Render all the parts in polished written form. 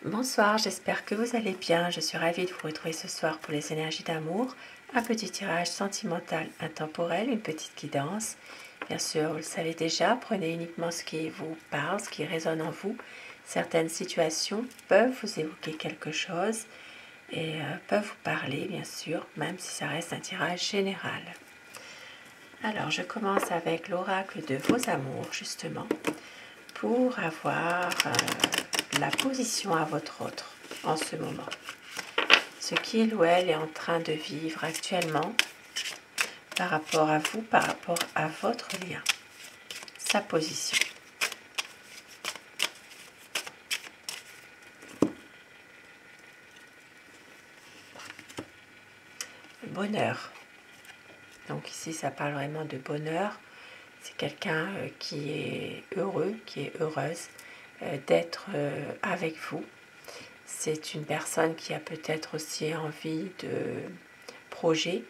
Bonsoir, j'espère que vous allez bien. Je suis ravie de vous retrouver ce soir pour les énergies d'amour. Un petit tirage sentimental intemporel, une petite guidance. Bien sûr, vous le savez déjà, prenez uniquement ce qui vous parle, ce qui résonne en vous. Certaines situations peuvent vous évoquer quelque chose et peuvent vous parler, bien sûr, même si ça reste un tirage général. Alors, je commence avec l'oracle de vos amours, justement, pour avoir la position à votre autre en ce moment. Ce qu'il ou elle est en train de vivre actuellement par rapport à vous, par rapport à votre lien. Sa position. Bonheur. Donc ici, ça parle vraiment de bonheur. C'est quelqu'un qui est heureux, qui est heureuse d'être avec vous. C'est une personne qui a peut-être aussi envie de projet.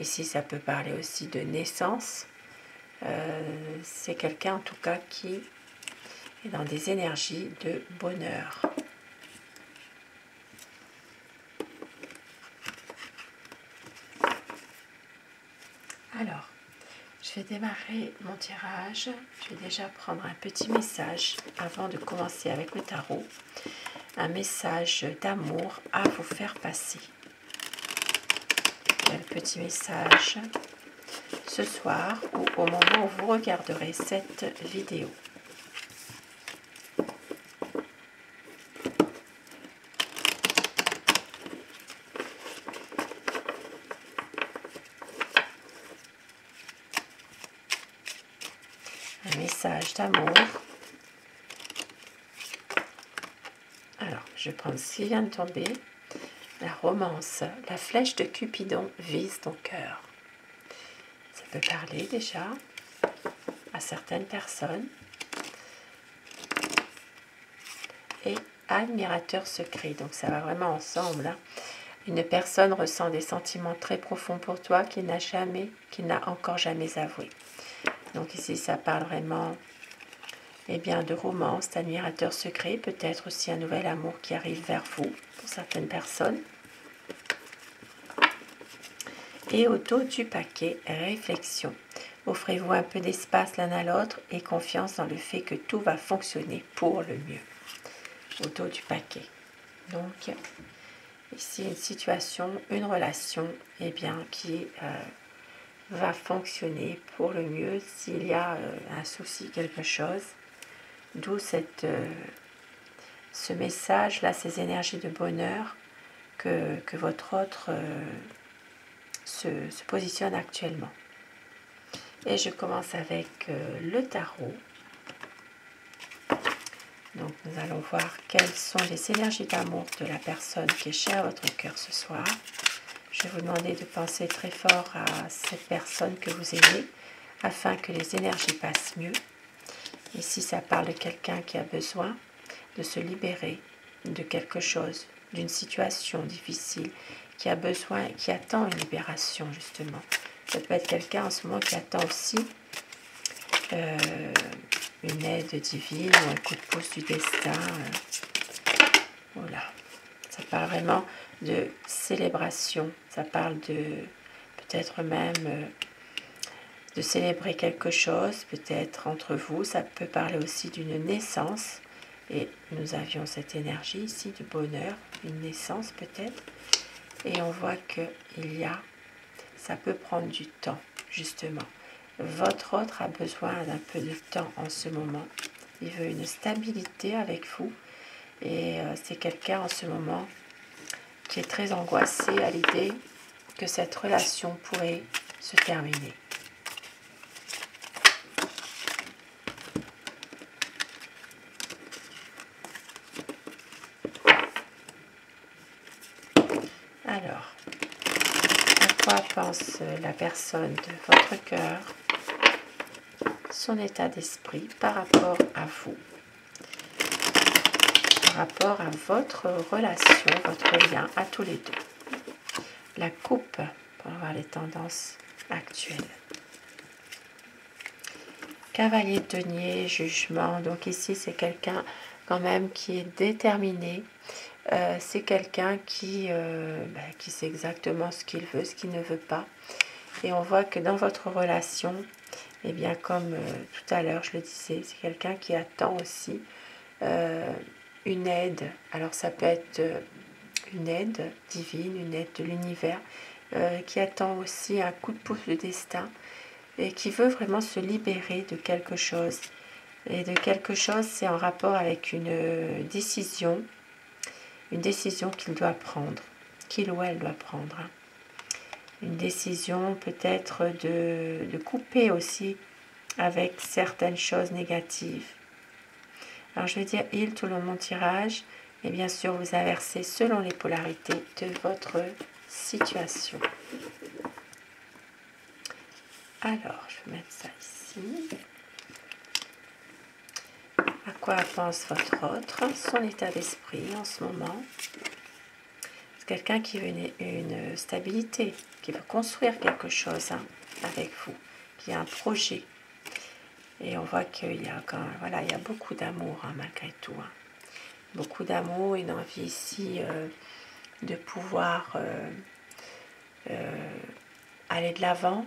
Ici, ça peut parler aussi de naissance. C'est quelqu'un en tout cas qui est dans des énergies de bonheur. Alors, je vais démarrer mon tirage. Je vais déjà prendre un petit message avant de commencer avec le tarot. Un message d'amour à vous faire passer. Quel petit message ce soir ou au moment où vous regarderez cette vidéo. Un message d'amour. Alors, je vais prendre ce qui vient de tomber. La romance, la flèche de Cupidon vise ton cœur. Ça peut parler déjà à certaines personnes. Et admirateur secret, donc ça va vraiment ensemble. Hein. Une personne ressent des sentiments très profonds pour toi qu'il n'a encore jamais avoué. Donc ici, ça parle vraiment de romance, d'admirateur secret, peut-être aussi un nouvel amour qui arrive vers vous pour certaines personnes. Et au dos du paquet, réflexion. Offrez-vous un peu d'espace l'un à l'autre et confiance dans le fait que tout va fonctionner pour le mieux. Au dos du paquet. Donc, ici, une situation, une relation qui va fonctionner pour le mieux s'il y a un souci, quelque chose. D'où ce message-là, ces énergies de bonheur que votre autre se positionne actuellement. Et je commence avec le tarot. Donc nous allons voir quelles sont les énergies d'amour de la personne qui est chère à votre cœur ce soir. Je vais vous demander de penser très fort à cette personne que vous aimez afin que les énergies passent mieux. Ici, ça parle de quelqu'un qui a besoin de se libérer de quelque chose, d'une situation difficile, qui a besoin, qui attend une libération justement. Ça peut être quelqu'un en ce moment qui attend aussi une aide divine ou un coup de pouce du destin. Voilà. Ça parle vraiment de célébration. Ça parle de peut-être même de célébrer quelque chose, peut-être entre vous. Ça peut parler aussi d'une naissance. Et nous avions cette énergie ici de bonheur, une naissance peut-être. Et on voit ça peut prendre du temps, justement. Votre autre a besoin d'un peu de temps en ce moment. Il veut une stabilité avec vous. Et c'est quelqu'un en ce moment qui est très angoissé à l'idée que cette relation pourrait se terminer. Alors, à quoi pense la personne de votre cœur, son état d'esprit par rapport à vous, par rapport à votre relation, votre lien à tous les deux. La coupe, pour voir les tendances actuelles. Cavalier de denier, jugement. Donc ici, c'est quelqu'un quand même qui est déterminé. C'est quelqu'un qui sait exactement ce qu'il veut, ce qu'il ne veut pas. Et on voit que dans votre relation, eh bien, comme tout à l'heure je le disais, c'est quelqu'un qui attend aussi une aide. Alors ça peut être une aide divine, une aide de l'univers, qui attend aussi un coup de pouce du destin et qui veut vraiment se libérer de quelque chose. Et de quelque chose, c'est en rapport avec une décision qu'il doit prendre, qu'il ou elle doit prendre. Hein. Une décision peut-être de couper aussi avec certaines choses négatives. Alors je vais dire il tout le long de mon tirage, et bien sûr vous inversez selon les polarités de votre situation. Alors je vais mettre ça ici. À quoi pense votre autre, son état d'esprit en ce moment? C'est quelqu'un qui veut une stabilité, qui veut construire quelque chose avec vous, qui a un projet. Et on voit qu'il y a il y a beaucoup d'amour malgré tout. Beaucoup d'amour, une envie ici de pouvoir aller de l'avant,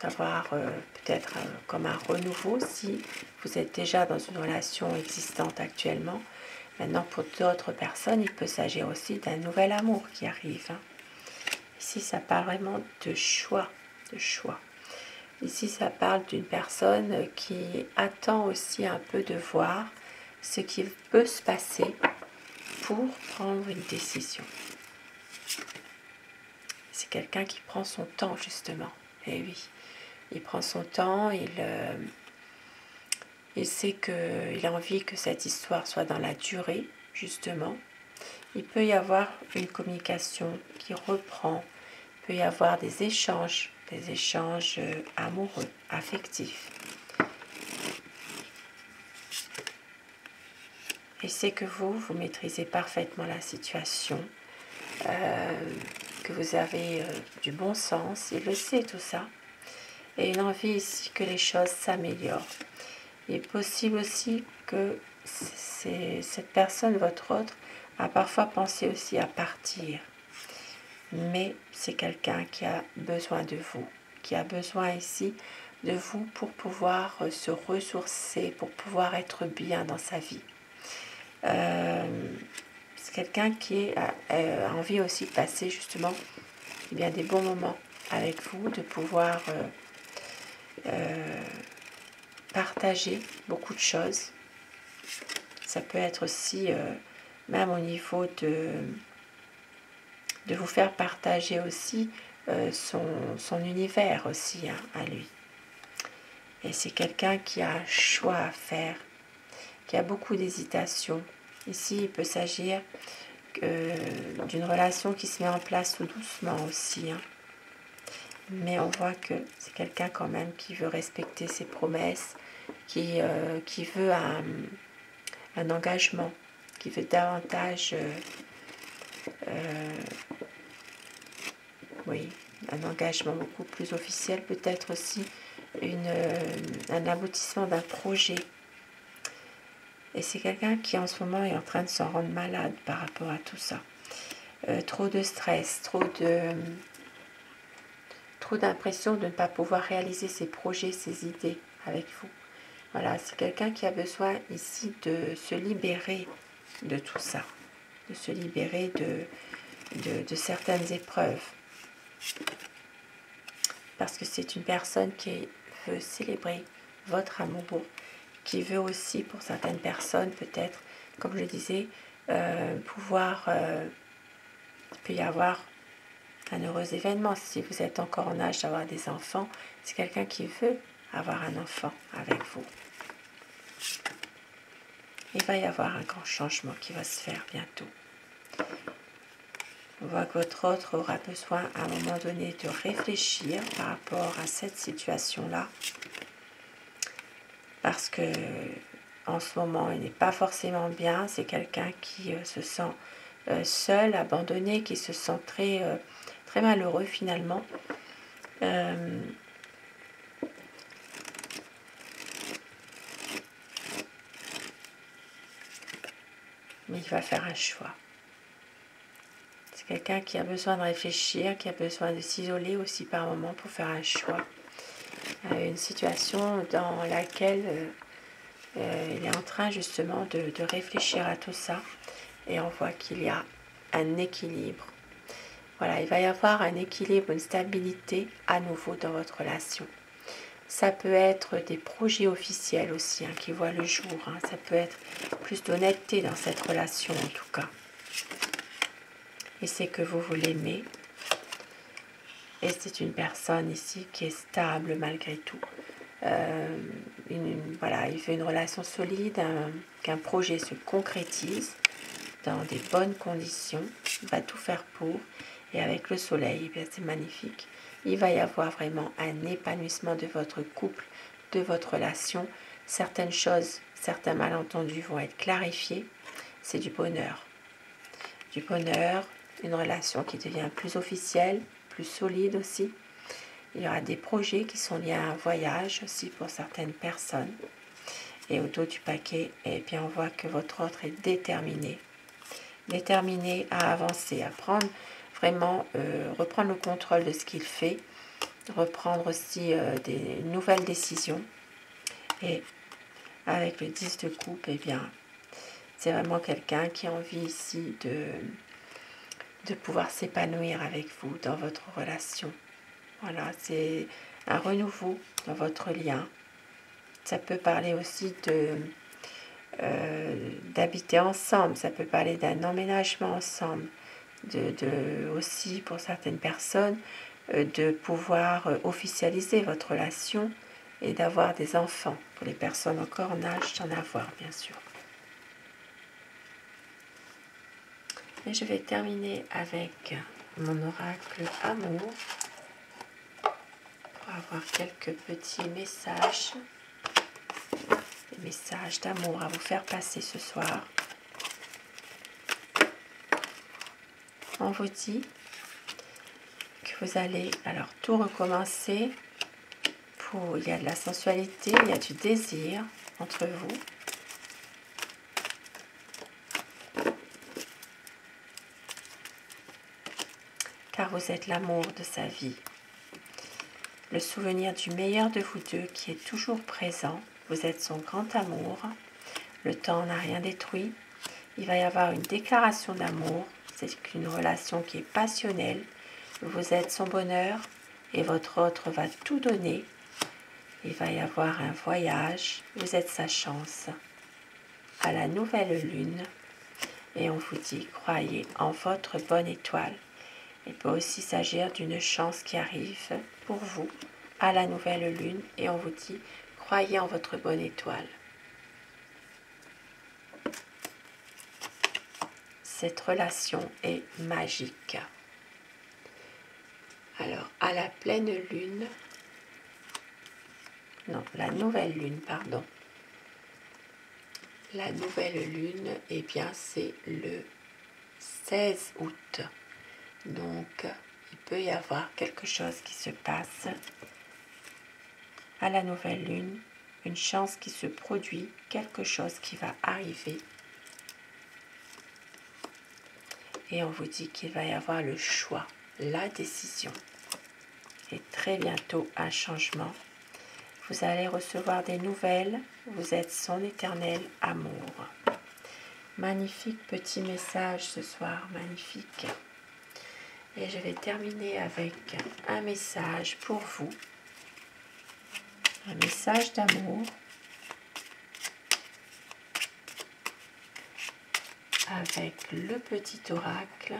d'avoir peut-être comme un renouveau si vous êtes déjà dans une relation existante actuellement. Maintenant, pour d'autres personnes, il peut s'agir aussi d'un nouvel amour qui arrive. Ici, ça parle vraiment de choix, de choix. Ici, ça parle d'une personne qui attend aussi un peu de voir ce qui peut se passer pour prendre une décision. C'est quelqu'un qui prend son temps, justement. Et oui, il prend son temps, il sait qu'il a envie que cette histoire soit dans la durée, justement. Il peut y avoir une communication qui reprend, il peut y avoir des échanges amoureux, affectifs. Et c'est que vous maîtrisez parfaitement la situation, que vous avez du bon sens, il le sait tout ça, et une envie ici que les choses s'améliorent. Il est possible aussi que cette personne, votre autre, a parfois pensé aussi à partir. Mais c'est quelqu'un qui a besoin de vous, qui a besoin ici de vous pour pouvoir se ressourcer, pour pouvoir être bien dans sa vie. C'est quelqu'un qui a envie aussi de passer justement des bons moments avec vous, de pouvoir partager beaucoup de choses. Ça peut être aussi même au niveau de vous faire partager aussi son univers aussi à lui. Et c'est quelqu'un qui a un choix à faire, qui a beaucoup d'hésitation. Ici, il peut s'agir d'une relation qui se met en place tout doucement aussi. Mais on voit que c'est quelqu'un quand même qui veut respecter ses promesses, qui veut un engagement, qui veut davantage un engagement beaucoup plus officiel, peut-être aussi un aboutissement d'un projet. Et c'est quelqu'un qui en ce moment est en train de s'en rendre malade par rapport à tout ça. Trop de stress, trop d'impression de ne pas pouvoir réaliser ses projets, ses idées avec vous. Voilà, c'est quelqu'un qui a besoin ici de se libérer de tout ça, de se libérer de certaines épreuves. Parce que c'est une personne qui veut célébrer votre amour, qui veut aussi pour certaines personnes peut-être, comme je le disais, il peut y avoir un heureux événement. Si vous êtes encore en âge d'avoir des enfants, c'est quelqu'un qui veut avoir un enfant avec vous. Il va y avoir un grand changement qui va se faire bientôt. On voit que votre autre aura besoin à un moment donné de réfléchir par rapport à cette situation-là. Parce que en ce moment, il n'est pas forcément bien. C'est quelqu'un qui se sent seul, abandonné, qui se sent très, très malheureux finalement. il va faire un choix. C'est quelqu'un qui a besoin de réfléchir, qui a besoin de s'isoler aussi par moment pour faire un choix. Une situation dans laquelle il est en train justement de réfléchir à tout ça. Et on voit qu'il y a un équilibre. Voilà, il va y avoir un équilibre, une stabilité à nouveau dans votre relation. Ça peut être des projets officiels aussi qui voient le jour. Ça peut être plus d'honnêteté dans cette relation en tout cas. Et c'est que vous l'aimez. Et c'est une personne ici qui est stable malgré tout. Voilà, il veut une relation solide, qu'un projet se concrétise dans des bonnes conditions. Il va tout faire pour. Et avec le soleil, eh c'est magnifique. Il va y avoir vraiment un épanouissement de votre couple, de votre relation. Certaines choses, certains malentendus vont être clarifiés. C'est du bonheur. Du bonheur, une relation qui devient plus officielle, plus solide aussi. Il y aura des projets qui sont liés à un voyage aussi pour certaines personnes. Et au dos du paquet, eh bien, on voit que votre autre est déterminé. Déterminé à avancer, à prendre vraiment, reprendre le contrôle de ce qu'il fait, reprendre aussi des nouvelles décisions. Et avec le 10 de coupe, eh bien, c'est vraiment quelqu'un qui a envie ici de pouvoir s'épanouir avec vous dans votre relation. Voilà, c'est un renouveau dans votre lien. Ça peut parler aussi d'habiter ensemble, ça peut parler d'un emménagement ensemble, aussi pour certaines personnes, de pouvoir officialiser votre relation et d'avoir des enfants, pour les personnes encore en âge d'en avoir bien sûr. Et je vais terminer avec mon oracle amour pour avoir quelques petits messages, des messages d'amour à vous faire passer ce soir. On vous dit que vous allez alors tout recommencer. Il y a de la sensualité, il y a du désir entre vous. Car vous êtes l'amour de sa vie. Le souvenir du meilleur de vous deux qui est toujours présent. Vous êtes son grand amour. Le temps n'a rien détruit. Il va y avoir une déclaration d'amour. C'est une relation qui est passionnelle. Vous êtes son bonheur et votre autre va tout donner. Il va y avoir un voyage. Vous êtes sa chance. À la nouvelle lune. Et on vous dit, croyez en votre bonne étoile. Il peut aussi s'agir d'une chance qui arrive pour vous à la nouvelle lune. Et on vous dit, croyez en votre bonne étoile. Cette relation est magique. Alors, à la pleine lune, non, la nouvelle lune, pardon. La nouvelle lune, eh bien, c'est le 16 août. Donc, il peut y avoir quelque chose qui se passe à la nouvelle lune, une chance qui se produit, quelque chose qui va arriver. Et on vous dit qu'il va y avoir le choix, la décision. Et très bientôt, un changement. Vous allez recevoir des nouvelles. Vous êtes son éternel amour. Magnifique petit message ce soir, magnifique. Et je vais terminer avec un message pour vous. Un message d'amour. Avec le petit oracle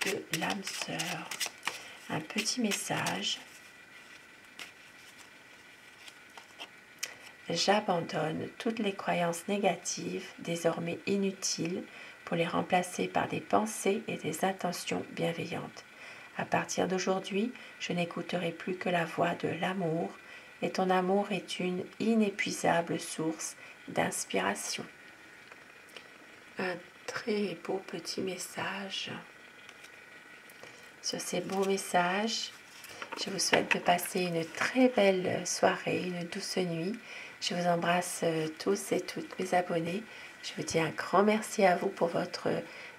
de l'âme sœur. Un petit message. J'abandonne toutes les croyances négatives, désormais inutiles, pour les remplacer par des pensées et des intentions bienveillantes. À partir d'aujourd'hui, je n'écouterai plus que la voix de l'amour, et ton amour est une inépuisable source d'inspiration. Un très beau petit message. Sur ces beaux messages, je vous souhaite de passer une très belle soirée, une douce nuit. Je vous embrasse tous et toutes mes abonnés. Je vous dis un grand merci à vous pour votre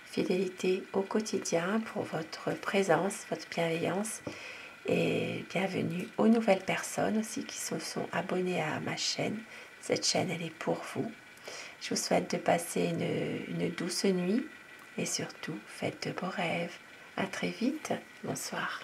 fidélité au quotidien, pour votre présence, votre bienveillance. Et bienvenue aux nouvelles personnes aussi qui se sont abonnées à ma chaîne. Cette chaîne, elle est pour vous. Je vous souhaite de passer une douce nuit et surtout, faites de beaux rêves. À très vite. Bonsoir.